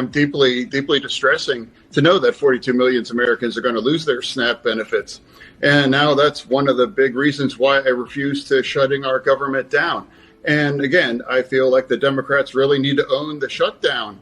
Deeply, deeply distressing to know that 42 million Americans are going to lose their SNAP benefits. And now that's one of the big reasons why I refuse to shutting our government down. And again, I feel like the Democrats really need to own the shutdown.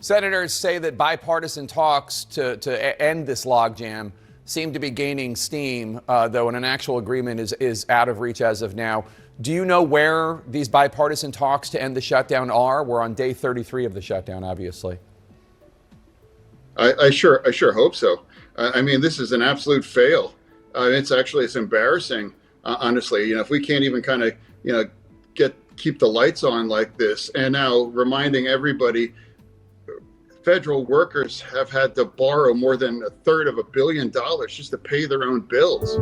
Senators say that bipartisan talks to end this logjam seem to be gaining steam, though an actual agreement is out of reach as of now. Do you know where these bipartisan talks to end the shutdown are? We're on day 33 of the shutdown, obviously. I sure hope so. I mean, this is an absolute fail. It's embarrassing, honestly. If we can't even kind of, keep the lights on like this, and now reminding everybody, federal workers have had to borrow more than $1/3 billion just to pay their own bills.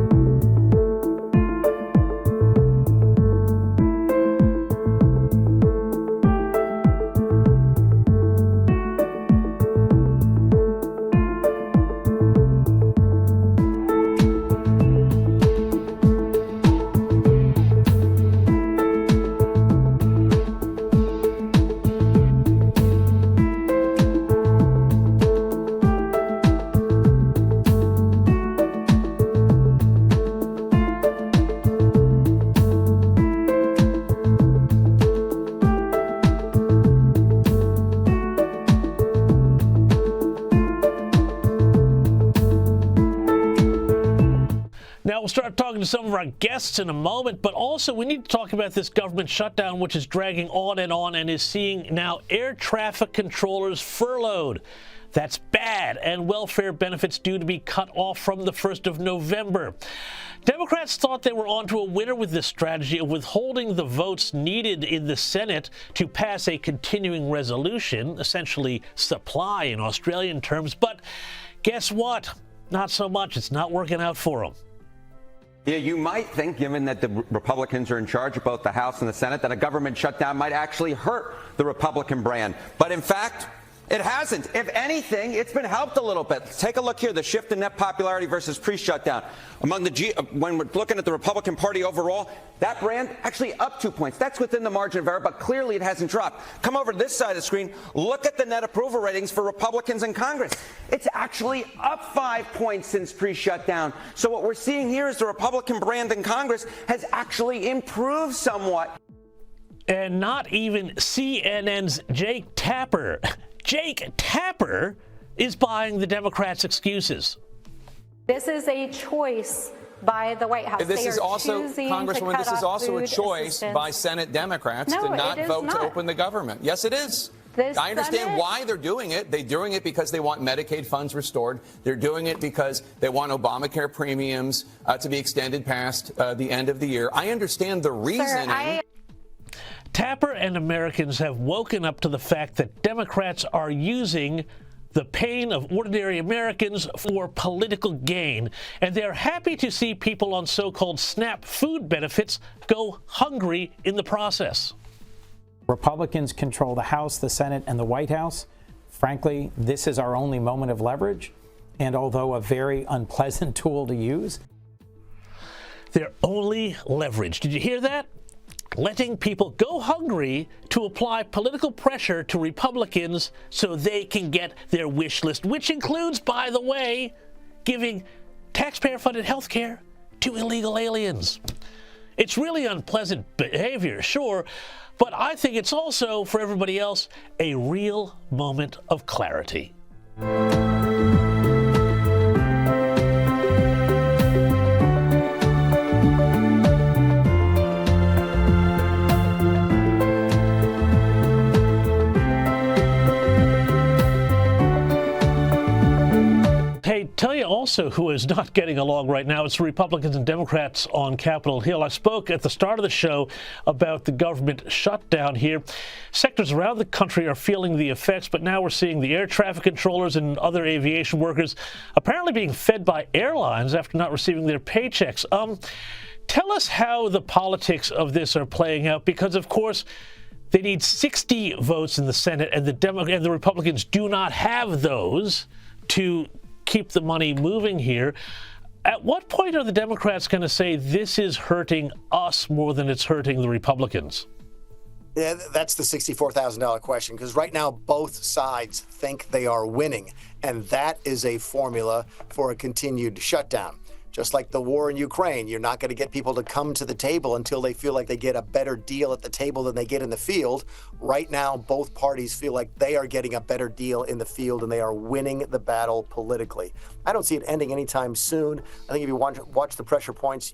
Now, we'll start talking to some of our guests in a moment, but also we need to talk about this government shutdown, which is dragging on and is seeing now air traffic controllers furloughed. That's bad, and welfare benefits due to be cut off from the 1st of November. Democrats thought they were onto a winner with this strategy of withholding the votes needed in the Senate to pass a continuing resolution, essentially supply in Australian terms. But guess what? Not so much. It's not working out for them. Yeah, you might think, given that the Republicans are in charge of both the House and the Senate, that a government shutdown might actually hurt the Republican brand. But in fact, it hasn't. If anything, it's been helped a little bit. Take a look here, the shift in net popularity versus pre-shutdown. When we're looking at the Republican Party overall, that brand actually up 2 points. That's within the margin of error, but clearly it hasn't dropped. Come over to this side of the screen. Look at the net approval ratings for Republicans in Congress. It's actually up 5 points since pre-shutdown. So what we're seeing here is the Republican brand in Congress has actually improved somewhat. And not even CNN's Jake Tapper. Jake Tapper is buying the Democrats' excuses. This is a choice by the White House. This is also, Congresswoman, this is also a choice by Senate Democrats to not vote to open the government. Yes, it is. I understand why they're doing it. They're doing it because they want Medicaid funds restored. They're doing it because they want Obamacare premiums to be extended past the end of the year. I understand the reasoning. Tapper and Americans have woken up to the fact that Democrats are using the pain of ordinary Americans for political gain, and they're happy to see people on so-called SNAP food benefits go hungry in the process. Republicans control the House, the Senate, and the White House. Frankly, this is our only moment of leverage, and although a very unpleasant tool to use. Their only leverage. Did you hear that? Letting people go hungry to apply political pressure to Republicans so they can get their wish list, which includes, by the way, giving taxpayer-funded health care to illegal aliens. It's really unpleasant behavior, sure, but I think it's also, for everybody else, a real moment of clarity. also who is not getting along right now is Republicans and Democrats on Capitol Hill. I spoke at the start of the show about the government shutdown here. Sectors around the country are feeling the effects, but now we're seeing the air traffic controllers and other aviation workers apparently being fed by airlines after not receiving their paychecks. Tell us how the politics of this are playing out, because, of course, they need 60 votes in the Senate, and the Republicans do not have those to keep the money moving here. At what point are the Democrats going to say this is hurting us more than it's hurting the Republicans? Yeah, that's the $64,000 question, because right now both sides think they are winning, and that is a formula for a continued shutdown. Just like the war in Ukraine, you're not going to get people to come to the table until they feel like they get a better deal at the table than they get in the field. Right now, both parties feel like they are getting a better deal in the field and they are winning the battle politically. I don't see it ending anytime soon. I think if you watch the pressure points,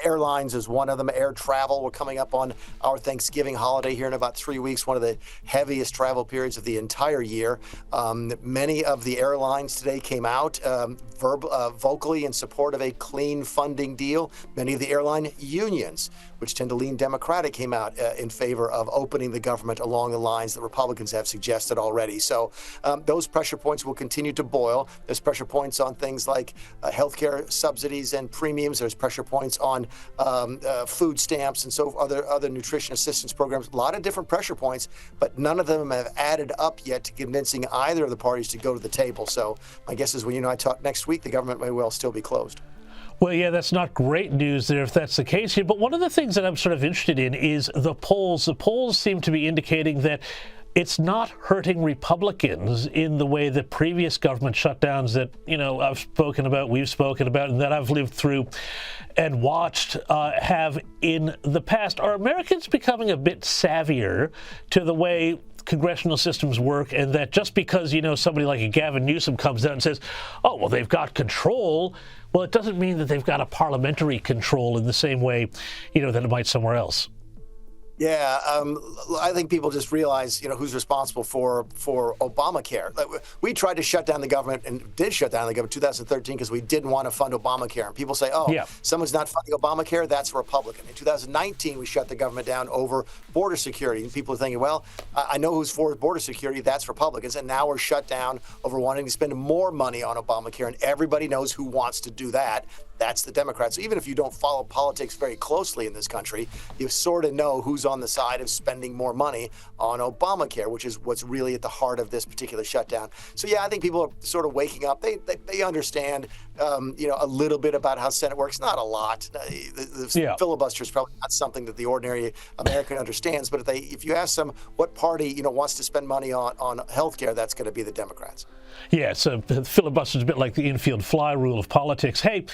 airlines is one of them. Air travel, we're coming up on our Thanksgiving holiday here in about 3 weeks, one of the heaviest travel periods of the entire year. Many of the airlines today came out vocally in support of a clean funding deal. Many of the airline unions, which tend to lean Democratic, came out in favor of opening the government along the lines that Republicans have suggested already. So those pressure points will continue to boil. There's pressure points on things like healthcare subsidies and premiums. There's pressure points on food stamps and so other nutrition assistance programs. A lot of different pressure points, but none of them have added up yet to convincing either of the parties to go to the table. So my guess is when you and I talk next week, the government may well still be closed. Well, yeah, that's not great news there if that's the case here. But one of the things that I'm sort of interested in is the polls. The polls seem to be indicating that it's not hurting Republicans in the way that previous government shutdowns that, I've spoken about, we've spoken about, and that I've lived through and watched have in the past. Are Americans becoming a bit savvier to the way congressional systems work, and that just because, somebody like a Gavin Newsom comes out and says, oh, well, they've got control, well, it doesn't mean that they've got a parliamentary control in the same way, that it might somewhere else. Yeah, I think people just realize, who's responsible for Obamacare. We tried to shut down the government and did shut down the government in 2013 because we didn't want to fund Obamacare. And people say, someone's not funding Obamacare, that's Republican. In 2019, we shut the government down over border security. And people are thinking, well, I know who's for border security, that's Republicans. And now we're shut down over wanting to spend more money on Obamacare. And everybody knows who wants to do that. That's the Democrats. So even if you don't follow politics very closely in this country, you sort of know who's on the side of spending more money on Obamacare, which is what's really at the heart of this particular shutdown. So, yeah, I think people are sort of waking up. They understand, a little bit about how Senate works. Not a lot. The filibuster is probably not something that the ordinary American understands. But if you ask them what party, wants to spend money on health care, that's going to be the Democrats. Yeah, so the filibuster is a bit like the infield fly rule of politics. Hey,